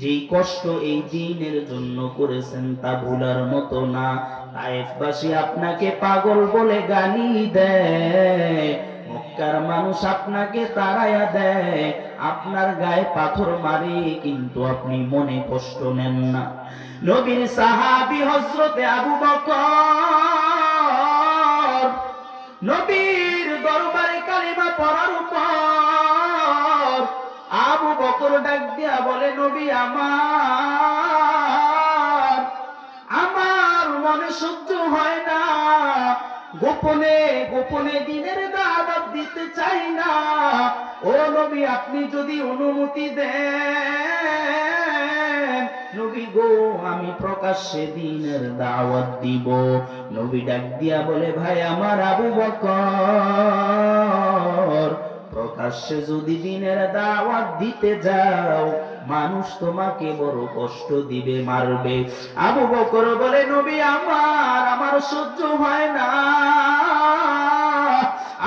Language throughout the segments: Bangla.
যেই কষ্ট এই দ্বীনের জন্য করেছেন তা ভুলার মতো না। তায়েফবাসী আপনাকে পাগল বলে গালি দেয়, মক্কার মানুষ আপনাকে তাড়াইয়া দেয়, আপনার গায়ে পাথর মারে, কিন্তু আপনি মনে কষ্ট নেন না। নবীর সাহাবী হযরতে আবু বকর নবীর দরবারে কালিমা পড়ার পর আবু বকর ডাক দিয়া বলে, নবী আমার আমার মনে সহ্য হয় না, গোপনে গোপনে দ্বীনের দাওয়াত দিতে চাই না। ও নবী, আপনি যদি অনুমতি দেন, নবী গো, আমি প্রকাশ্যে দ্বীনের দাওয়াত দিব। নবী ডাক দিয়া বলে, ভাই আমার আবু বকর, প্রকাশ্যে যদি দ্বীনের দাওয়াত দিতে যাও, মানুষ তোমাকে বড় কষ্ট দিবে, মারবে। আবু বকর বলে, নবী আমার সহ্য হয় না।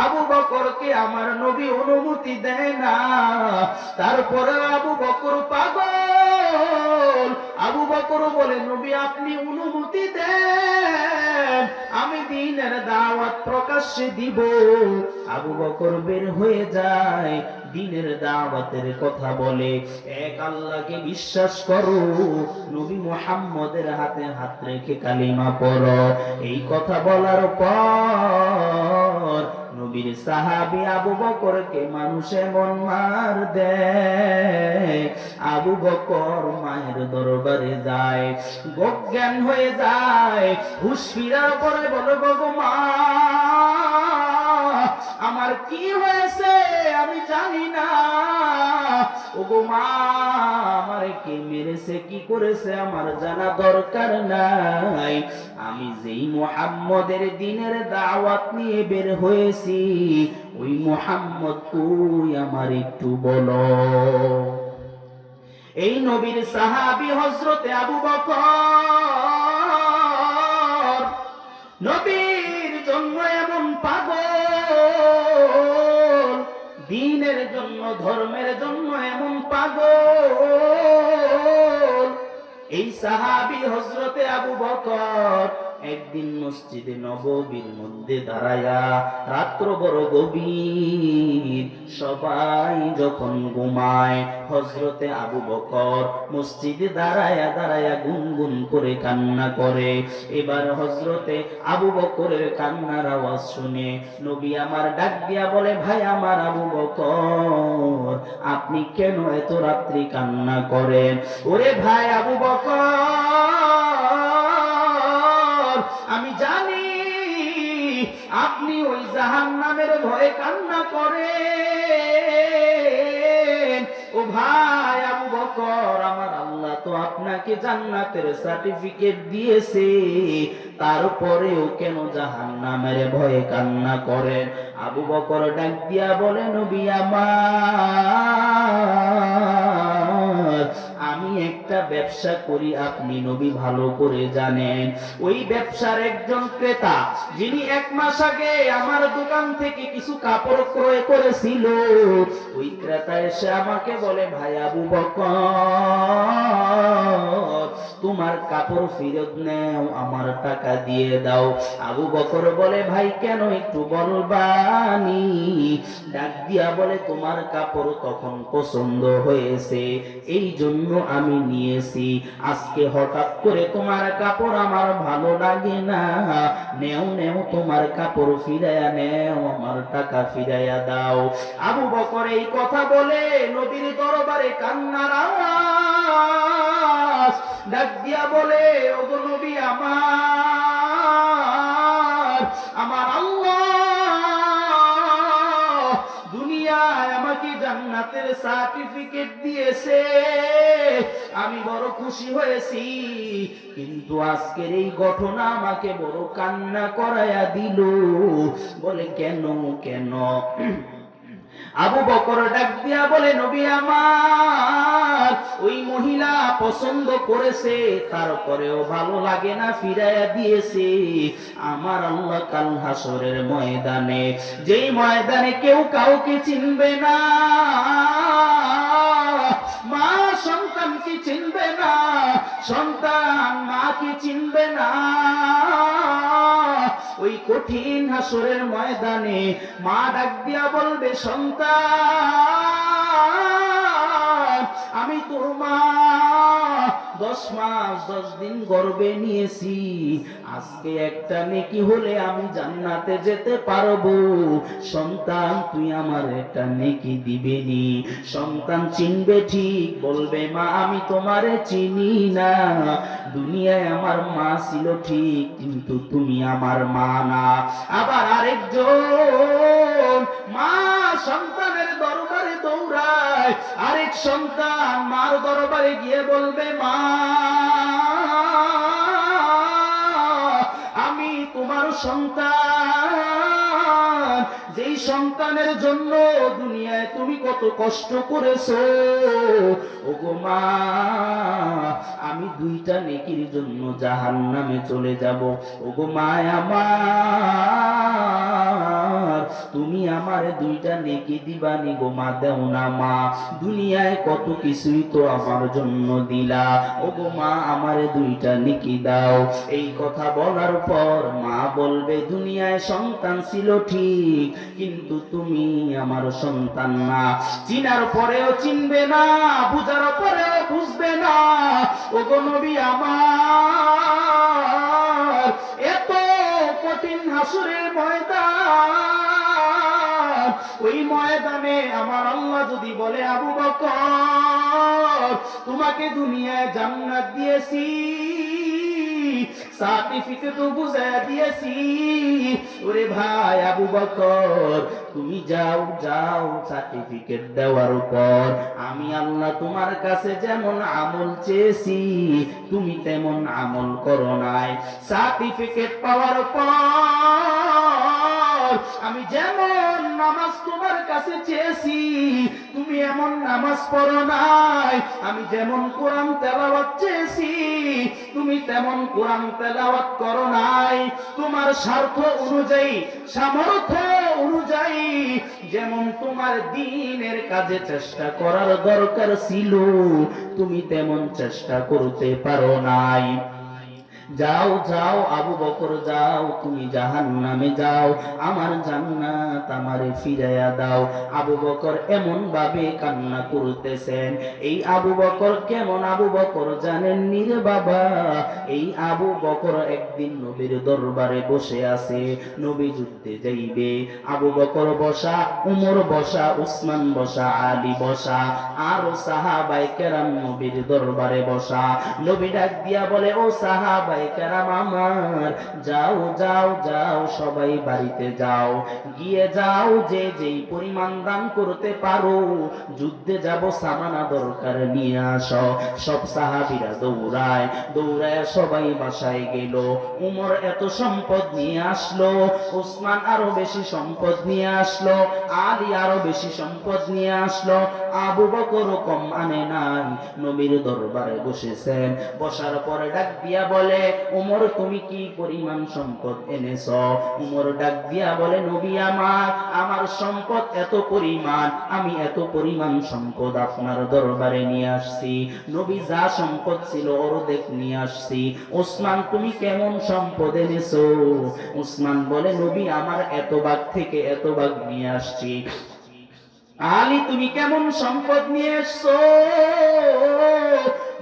আবু বকরকে আমার নবী অনুমতি দেয় না। তারপরে আবু বকর পাগল। আবু বকর বলে, নবী আপনি অনুমতি দেন, আমি দ্বীনের দাওয়াত প্রকাশ্যে দিব। আবু বকর বের হয়ে যায়, দ্বীনের দাওয়াতের কথা বলে, এক আল্লাহকে বিশ্বাস করো, নবী মুহাম্মদের হাতে হাত রেখে কালিমা পড়ো। এই কথা বলার পর নবীর সাহাবী আবু বকরকে মানুষে মন মার দেয়। আবু বকর মায়ের দরবারে যায়, অজ্ঞান হয়ে যায়, হুঁশ ফিরার পরে বলে, গো মা, আমার কি হয়েছে আমি জানি না। ও গো মা, আমারে কে মেরেছে কি করেছে আমার জানা দরকার নাই। আমি যেই মুহাম্মদের দ্বীনের দাওয়াত নিয়ে বের হয়েছি, ওই মুহাম্মদ কই আমার একটু বলো। এই নবীর সাহাবী হযরতে আবু বকর নবীর জন্য এমন পাগল, দ্বীনের জন্য, ধর্মের জন্য এমন পাগল। এই সাহাবী হযরতে আবু বকর একদিন মসজিদে নববীর মধ্যে দাঁড়ায়া, রাত্র বড় গভীর, সবাই যখন ঘুমায়, হযরতে আবু বকর মসজিদে দাঁড়ায়া দাঁড়ায়া গুনগুন করে কান্না করে। এবার হযরতে আবু বকরের কান্নার আওয়াজ শুনে নবী আমার ডাক দিয়া বলে, ভাই আমার আবু বকর, আপনি কেন এত রাত্রি কান্না করেন? ওরে ভাই আবু বকর, আমি জানি আপনি ওই জাহান্নামের ভয়ে কান্না করেন। ও ভাই আবু বকর, আমার আল্লাহ তো আপনাকে জান্নাতের সার্টিফিকেট দিয়েছে, তারপরেও কেন জাহান্নামের ভয়ে কান্না করেন? আবু বকর ডাক দিয়া বলে, নবী আমার, আমি একটা ব্যবসা করি, আপনি নবী ভালো করে জানেন। ওই ব্যবসার একজন ক্রেতা, যিনি 1 মাস আগে আমার দোকান থেকে কিছু কাপড় ক্রয় করেছিল, ওই ক্রেতা এসে আমাকে বলে, ভাই আবু বকর, তোমার কাপড় ফেরত নাও, আমার টাকা দিয়ে দাও। আবু বকর বলে, ভাই কেন একটু বলবানি? ডাক দিয়া বলে, তোমার কাপড় তখন পছন্দ হয়েছে, এই জন্য আমি নিয়েছি। আজকে হঠাৎ করে তোমার কাপড় আমার ভালো লাগে না, নেও নেও, তোমার কাপড় ফিরাইয়া নেও, আমার টাকা ফিরাইয়া দাও। আবু বকর এই কথা বলে নবীর দরবারে কান্নার আওয়াজ, ডাক দিয়া বলে, ওগো নবী আমার, আমার আল্লাহ দুনিয়ায় আমাকে জান্নাতের সার্টিফিকেট দিয়েছে, আমি বড় খুশি হয়েছি, কিন্তু আজকের এই ঘটনা আমাকে বড় কান্না করাইয়া দিল। বলে, কেন কেন? আবু বকর ডাক দিয়া বলে, নবী আমার, ওই মহিলা পছন্দ করেছে, তারপরেও ভালো লাগে না, ফিরাইয়া দিয়েছে। আমার আল্লাহ কাল হাসরের ময়দানে, যেই ময়দানে কেউ কাউকে চিনবে না, মা সন্তানকে চিনবে সন্তান মাকে চিনবে না। ওই কঠিন হাসরের ময়দানে মা ডাক দিয়া বলবে, সন্তান আমি তোর মা, 10 মাস 10 দিন গর্ভে নিয়েছি, আজকে একটা নেকি হলে আমি জান্নাতে যেতে পারবো। সন্তান তুই আমার একটা নেকি দিবেনি? সন্তান চিনবে ঠিক, বলবে মা আমি তোমারে চিনি না, দুনিয়ায় আমার মা ছিল ঠিক, কিন্তু তুমি আমার মা না। আবার আরেকজন মা সন্তানের দরবারে দৌড়ায়, আরেক সন্তান মার দরবারে গিয়ে বলবে, মা আমি তোমার সন্তান, যেই সন্তানের জন্য দুনিয়ায় তুমি কত কষ্ট করেছো, ওগো মা আমি 2টা নেকির জন্য জাহান্নামে চলে যাব। ওগো মা আমার, তুমি আমারে 2টা নেকি দিবানি গো মা? দেও না মা, দুনিয়ায় কত কিছুই তো আমার জন্য দিলা, ওগো মা আমারে 2টা নেকি দাও। এই কথা বলার পর মা বলবে, দুনিয়ায় সন্তান ছিল ঠিক, কিন্তু তুমি আমার সন্তান না। চিনার পরেও চিনবে না, বুঝার পরেও বুঝবে না। ওগো নবী আমার, এত কঠিন হাসরের ময়দান, ওই ময়দানে আমার আল্লাহ যদি বলে, আবু বকর তোমাকে দুনিয়ায় জান্নাত দিয়েছি, সার্টিফিকেট বুঝায় দিয়েছি, ওরে ভাই আবু বকর তুমি যাও যাও, সার্টিফিকেট দেওয়ার পর আমি আল্লাহ তোমার কাছে যেমন আমল চেয়েছি তুমি তেমন আমল করো নাই। সার্টিফিকেট পাওয়ার পর আমি যেমন নামাজ তোমার কাছে চেয়েছি তুমি এমন নামাজ পড়ো নাই। আমি যেমন কোরআন তেলাওয়াত চেয়েছি তুমি তেমন কোরআন তেলাওয়াত করো নাই। তোমার স্বার্থ অনুযায়ী, সামর্থ্য অনুযায়ী যেমন তোমার দ্বীনের কাজে চেষ্টা করার দরকার ছিল তুমি তেমন চেষ্টা করতে পারো নাই। যাও যাও আবু বকর যাও, তুমি জাহান্নামে যাও, আমার জান্নাত আমারে ফিরাইয়া দাও। আবু বকর এমন ভাবে কান্না করতেছেন। এই আবু বকর কেমন আবু বকর জানেন নি রে বাবা? এই আবু বকর একদিন নবীর দরবারে বসে আছে, নবী যুদ্ধে যাইবে, আবু বকর বসা, উমর বসা, উসমান বসা, আলী বসা, আর সাহাবায়ে কেরাম নবীর দরবারে বসা। নবী ডাক দিয়া বলে, ও সাহাবায়ে কেরাম আমার, যাও যাও যাও সবাই বাড়িতে যাও, গিয়ে যাও যে যেই পরিমাণ দান করতে পারো, যুদ্ধে যাব সামানা দরকার নিয়ে আসো। সব সাহাবীরা দৌড়ায়, দৌড়ায় সবাই বাসায় গেল। উমর এত সম্পদ নিয়ে আসলো, উসমান আরো বেশি সম্পদ নিয়ে আসলো, আলী আরো বেশি সম্পদ নিয়ে আসলো, আবু বকর কম আনে নাই। নবীর দরবারে বসেছেন, বসার পরে ডাক দিয়া বলে, উমর তুমি কি পরিমাণ সম্পদ এনেছো? উমর ডাক দিয়া বলে, নবী আমার, আমার সম্পদ এত পরিমাণ, আমি এত পরিমাণ সম্পদ আপনার দরবারে নিয়ে আসছি। নবী যা সম্পদ ছিল অর্ধেক নিয়ে আসছি। ওসমান তুমি কেমন সম্পদ এনেছো? ওসমান বলে, নবী আমার এত ভাগ থেকে এত ভাগ নিয়ে আসছি। আলী তুমি কেমন সম্পদ নিয়ে এসছো?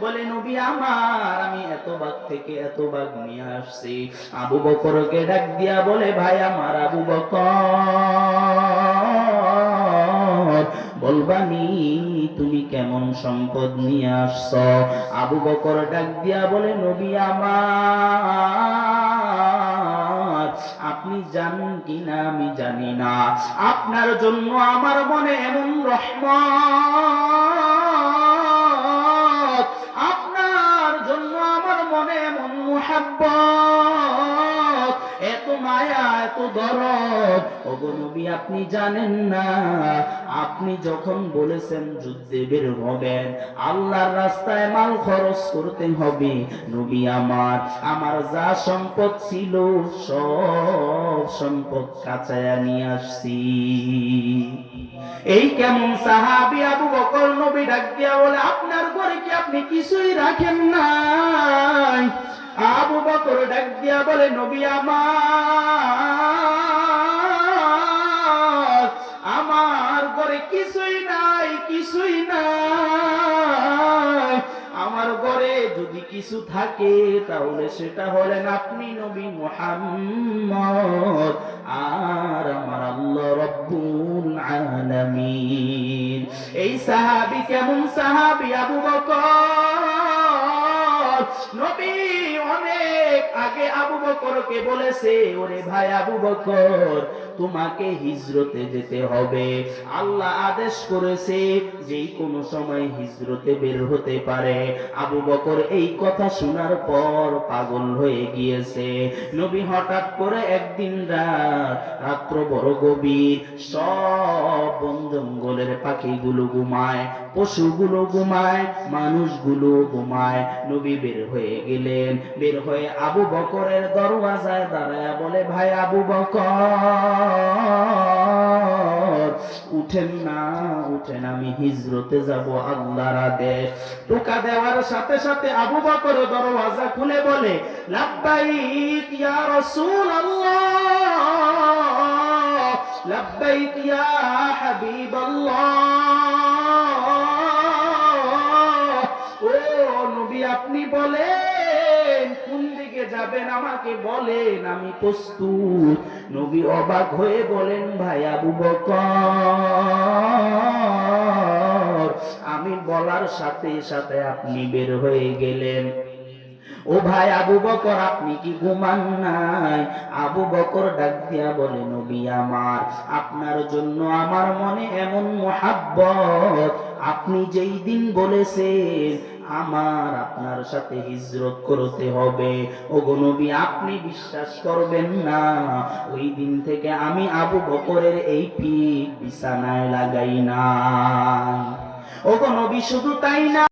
বলে, নবী আমার, আমি এত ভাগ থেকে এত ভাগ নিয়ে আসছি। আবু বকরকে ডাক দিয়া বলে, ভাই আমার আবু বকর, বলবানি তুমি কেমন সম্পদ নিয়ে আসছো? আবু বকর ডাক দিয়া বলে, নবী আমার, আপনি জানেন কিনা আমি জানি না, আপনার জন্য আমার মনে এমন রহমত, আপনার জন্য আমার মনে এমন মুহাব্বত, এত মায়া, এত দরদ। ওগো নবী আপনি জানেন না, আপনি যখন বলেছেন যুদ্ধে বের হবেন, আল্লাহর রাস্তায় মাল খরচ করতে হবে, নবী আমার, আমার যা সম্পদ ছিল সব সম্পদ কাচায়া নিয়ে আসছি। এই কেমন সাহাবী আবু বকর? নবী ডাক দিয়া বলে, আপনার ঘরে কি আপনি কিছুই রাখেন না? আবু বকর ডাক দিয়া বলে, নবী আমার ঘরে কিছুই নাই, কিছুই নাই। আমার ঘরে যদি কিছু থাকে তাহলে সেটা হলেন আপনি নবী মুহাম্মদ আর আমার আল্লাহ রাব্বুল আলামিন। এই সাহাবী কেমন সাহাবী? আবু বকর নবী অনেক আগে আবু বকরকে বলেছে, ওরে ভাই আবু বকর, তোমাকে হিজরতে যেতে হবে। আল্লাহ আদেশ করেছে যেই কোনো সময় হিজরতে বের হতে পারে। আবু বকর এই কথা শোনার পর পাগল হয়ে গিয়েছে। নবী হঠাৎ করে একদিন রাত্র বড় গভীর, সব বন জঙ্গলের পাখিগুলো ঘুমায়, পশুগুলো ঘুমায়, মানুষগুলো ঘুমায়। নবী বের হয়ে গেলেন। বের হয়ে আবু বকরের দরওয়াজায় দাঁড়ায় বলে, ভাই আবু বকর, উঠেন না, উঠেন, আমি হিজরতে যাব, আল্লাহর আদেশ। টোকা দেওয়ার সাথে সাথে আবু বকর দরওয়াজা খুলে বলে, লাব্বাইক ইয়া রাসূলুল্লাহ, লাব্বাইক ইয়া হাবিবাল্লাহ। ও নবী, আপনি বলেন কোন দিকে যাবেন, আমাকে বলেন, আমি প্রস্তুত। নবী অবাক হয়ে বলেন, ভাই আবু বকর, আমি বলার সাথে সাথে আপনি বের হয়ে গেলেন। ও ভাই আবু বকর, আপনি কি ঘুমান নাই? আবু বকর ডাক দিয়া বলে, নবী আমার, আপনার জন্য আমার মনে এমন মোহাব্বত, আপনি যেই দিন বলেছেন আমার আপনার সাথে হিজরত করতে হবে, ওগো নবী আপনি বিশ্বাস করবেন না, ওই দিন থেকে আমি আবু বকরের এই পিঠ বিছানায় লাগাই না। ওগো নবী শুধু তাই না,